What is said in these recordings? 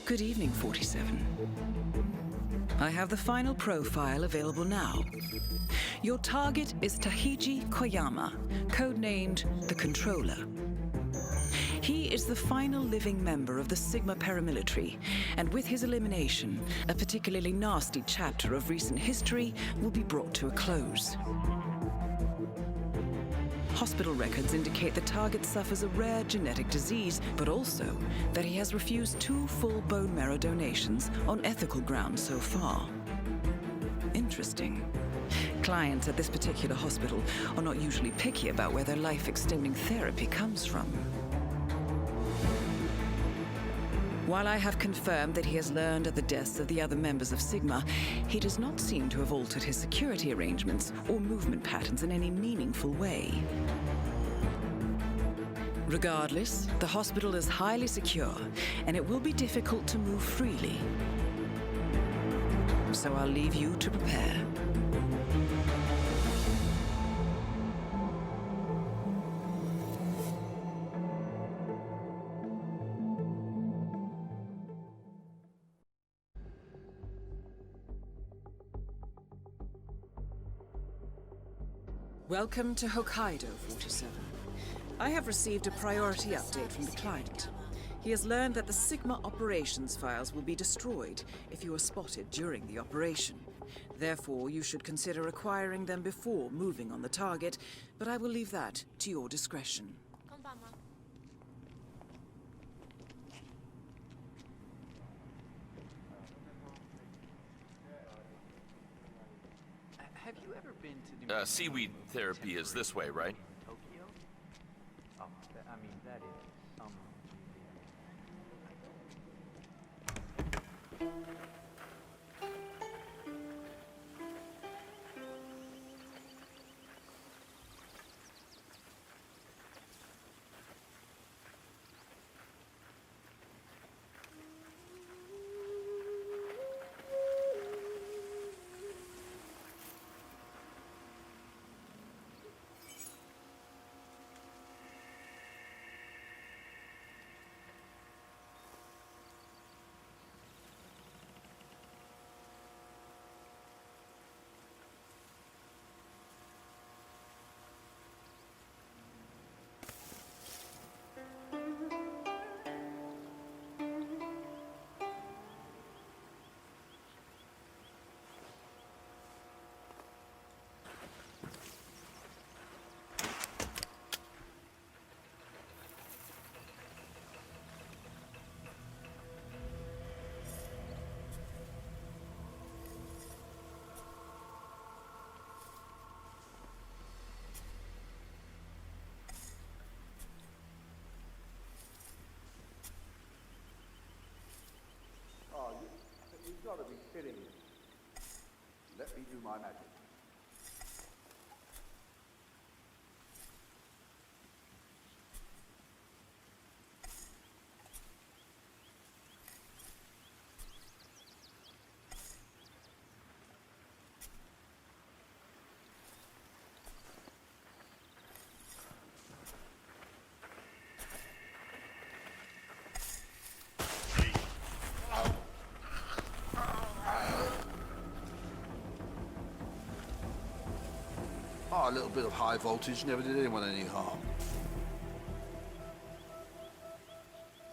Good evening, 47. I have the final profile available now. Your target is Tahiji Koyama, codenamed the Controller. He is the final living member of the Sigma paramilitary, and with his elimination, a particularly nasty chapter of recent history will be brought to a close. Hospital records indicate the target suffers a rare genetic disease, but also that he has refused 2 full bone marrow donations on ethical grounds so far. Interesting. Clients at this particular hospital are not usually picky about where their life-extending therapy comes from. While I have confirmed that he has learned of the deaths of the other members of Sigma, he does not seem to have altered his security arrangements or movement patterns in any meaningful way. Regardless, the hospital is highly secure, and it will be difficult to move freely. So I'll leave you to prepare. Welcome to Hokkaido, 47. I have received a priority update from the client. He has learned that the Sigma operations files will be destroyed if you are spotted during the operation. Therefore, you should consider acquiring them before moving on the target, but I will leave that to your discretion. Have you ever been to the seaweed therapy is this way, right? Tokyo? Oh, I mean, that is some... Oh, you've got to be kidding me. Let me do my magic. Oh, a little bit of high voltage never did anyone any harm.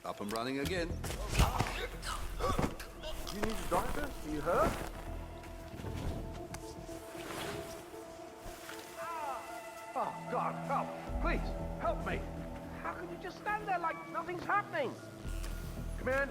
Up and running again. You need a doctor? Are you hurt? Oh, God, help! Please, help me! How can you just stand there like nothing's happening? Come in.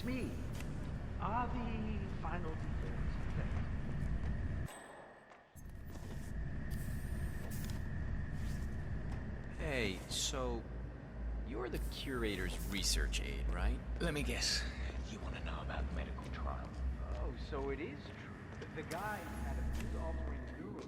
It's me. Are the final details okay? Hey, so you're the curator's research aide, right? Let me guess. You want to know about medical trial? Oh, so it is true. The guy had a mood-altering neural.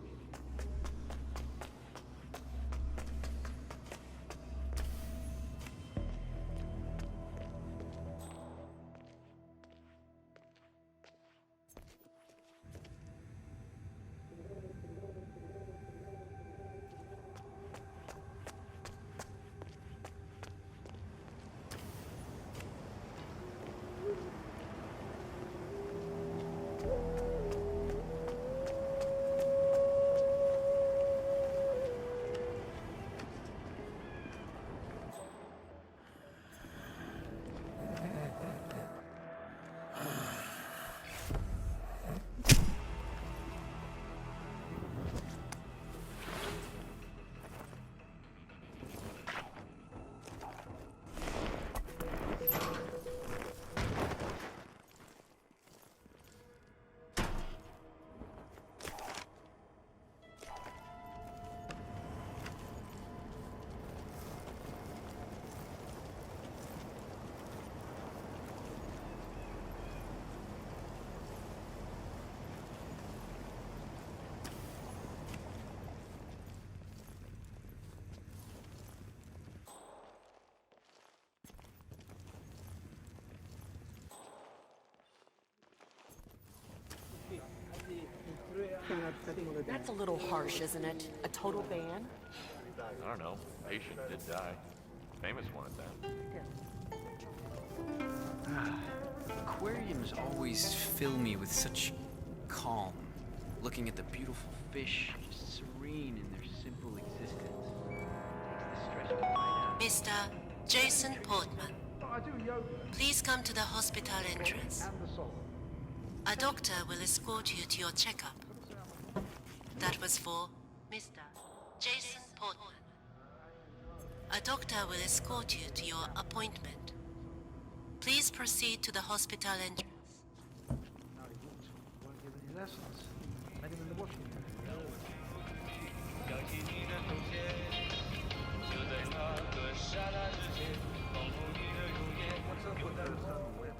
That's a little harsh, isn't it? A total ban? I don't know. Patient did die. Famous one at that. Aquariums always fill me with such calm. Looking at the beautiful fish, just serene in their simple existence. Takes the stress right out. Mr. Jason Portman, I do yoga please come to the hospital entrance. and the soul. A doctor will escort you to your checkup. That was for Mr. Jason Portman. A doctor will escort you to your appointment. Please proceed to the hospital entrance. Now he won't give any lessons. Met him in the washing room. What's up with those whip?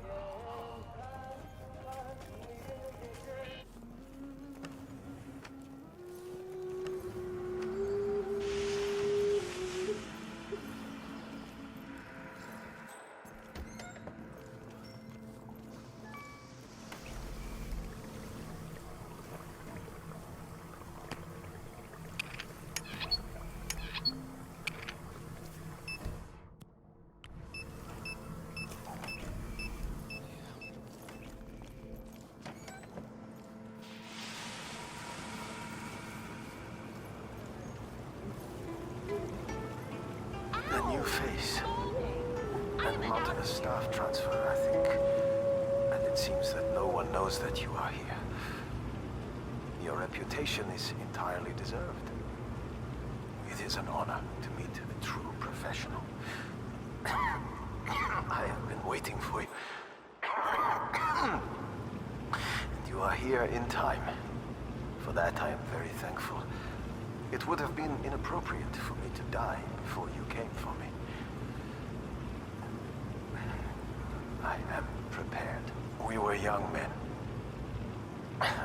A new face. And not a staff transfer, I think. And it seems that no one knows that you are here. Your reputation is entirely deserved. It is an honor to meet a true professional. I have been waiting for you. And you are here in time. For that I am very thankful. It would have been inappropriate for me to die before you came for me. I am prepared. We were young men,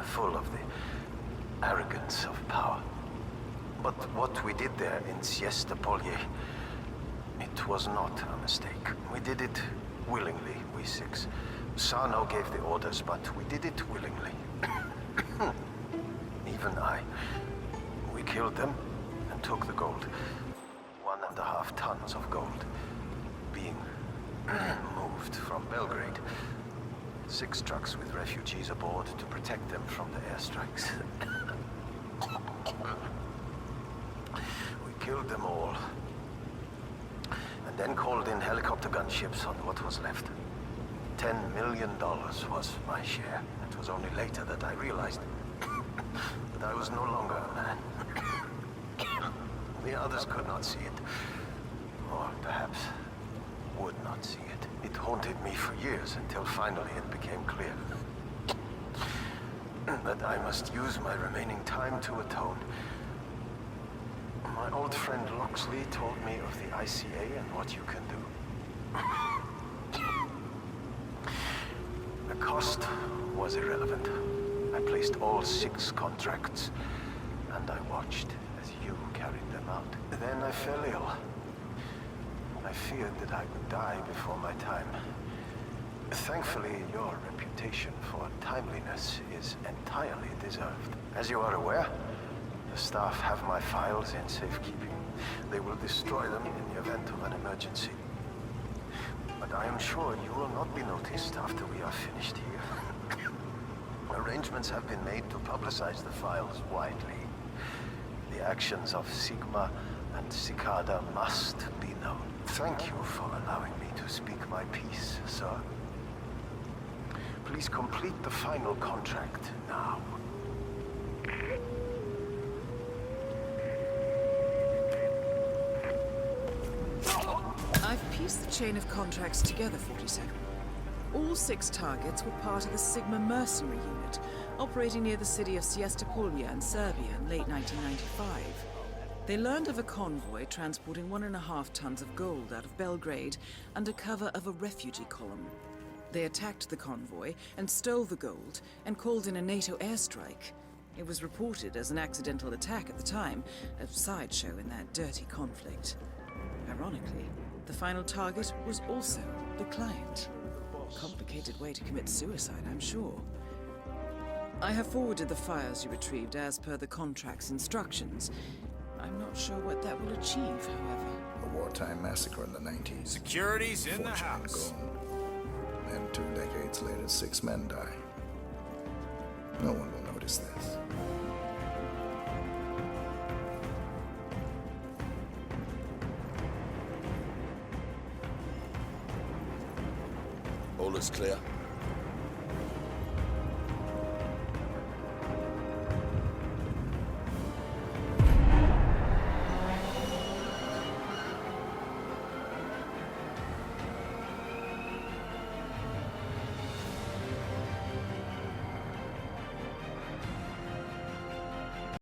full of the arrogance of power. But what we did there in Siesta Polye, it was not a mistake. We did it willingly, we six. Sano gave the orders, but we did it willingly. Even I. We killed them and took the gold. 1.5 tons of gold being moved from Belgrade. 6 trucks with refugees aboard to protect them from the airstrikes. We killed them all. And then called in helicopter gunships on what was left. $10 million was my share. It was only later that I realized that I was no longer a man. The others could not see it. Or perhaps would not see it. It haunted me for years until finally it became clear that I must use my remaining time to atone. My old friend Loxley told me of the ICA and what you can do. The cost was irrelevant. I placed all 6 contracts, and I watched as you carried them out. Then I fell ill. I feared that I would die before my time. Thankfully, your reputation for timeliness is entirely deserved. As you are aware, the staff have my files in safekeeping. They will destroy them in the event of an emergency. But I am sure you will not be noticed after we are finished here. Arrangements have been made to publicize the files widely. The actions of Sigma and Cicada must be known. Thank you for allowing me to speak my piece, sir. Please complete the final contract now. I've pieced the chain of contracts together, 47. All 6 targets were part of the Sigma mercenary unit, operating near the city of Siestapolya in Serbia in late 1995. They learned of a convoy transporting 1.5 tons of gold out of Belgrade under cover of a refugee column. They attacked the convoy and stole the gold and called in a NATO airstrike. It was reported as an accidental attack at the time, a sideshow in that dirty conflict. Ironically, the final target was also the client. Complicated way to commit suicide, I'm sure. I have forwarded the files you retrieved as per the contract's instructions. I'm not sure what that will achieve, however. A wartime massacre in the 90s. Security's in the house. Gone. And 2 decades later, 6 men die. No one will notice this. All is clear.